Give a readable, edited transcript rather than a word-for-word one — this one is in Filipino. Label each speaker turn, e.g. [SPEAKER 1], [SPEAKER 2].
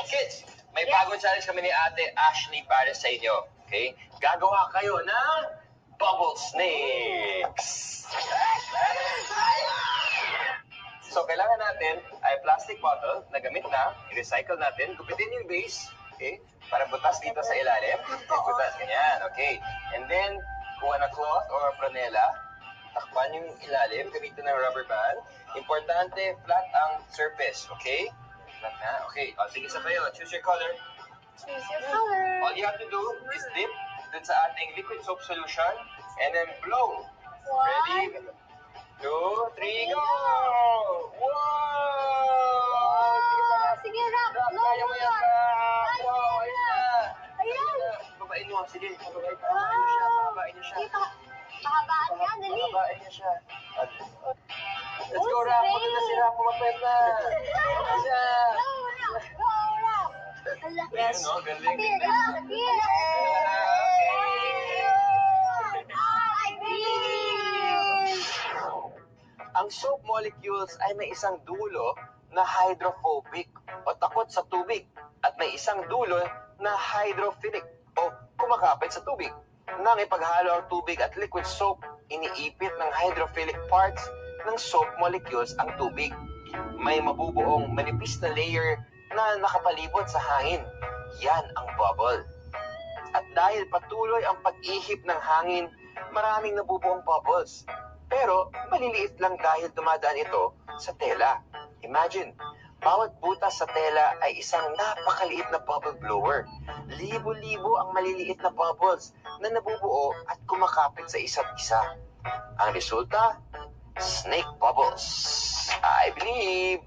[SPEAKER 1] Kids, may bagong challenge kami ni Ate Ashley para sa inyo. Okay? Gagawa kayo ng bubble snakes. So, kailangan natin ay plastic bottle na gamit na, i-recycle natin, gupitin yung base, okay? Para butas dito sa ilalim. Butas, ganyan, okay? And then, kuha na cloth or franela, takpan yung ilalim, gamitin ng rubber band. Importante, flat ang surface, okay? Flat na, okay. O, sige, sa kayo. Choose your color.
[SPEAKER 2] Choose your color.
[SPEAKER 1] All you have to do is dip dun sa ating liquid soap solution and then blow. Ready? 2, 3, go! Wow!
[SPEAKER 2] Sige, Rock.
[SPEAKER 1] Rock, kaya mo yan, Rock! Wow, ayun na!
[SPEAKER 2] Ayan.
[SPEAKER 1] Babain mo. Sige, babain mo. Pahabain niyo siya. Pahabain niyo siya.
[SPEAKER 2] Sige, pahabaan niya. Dali.
[SPEAKER 1] Pahabain niyo siya. Let's go,
[SPEAKER 2] Oh,
[SPEAKER 1] Rock.
[SPEAKER 2] great.
[SPEAKER 1] Pagod na si Rock. Pumapwet na. Ayun na.
[SPEAKER 2] Go, Rock. Hala.
[SPEAKER 1] Ayun, no? Galing.
[SPEAKER 2] Here, go. Here. I win.
[SPEAKER 1] Ang soap molecules ay may isang dulo na hydrophobic o takot sa tubig at may isang dulo na hydrophilic o kumakapit sa tubig. Nang ipaghalo ang tubig at liquid soap, iniipit ng hydrophilic parts ng soap molecules ang tubig. May mabubuong manipis na layer na nakapalibot sa hangin. Yan ang bubble. At dahil patuloy ang pag-ihip ng hangin, maraming nabubuong bubbles. Pero maliliit lang dahil dumadaan ito sa tela. Imagine, bawat butas sa tela ay isang napakaliit na bubble blower. Libo-libo ang maliliit na bubbles na nabubuo at kumakapit sa isa't isa. Ang resulta, snake bubbles. I believe.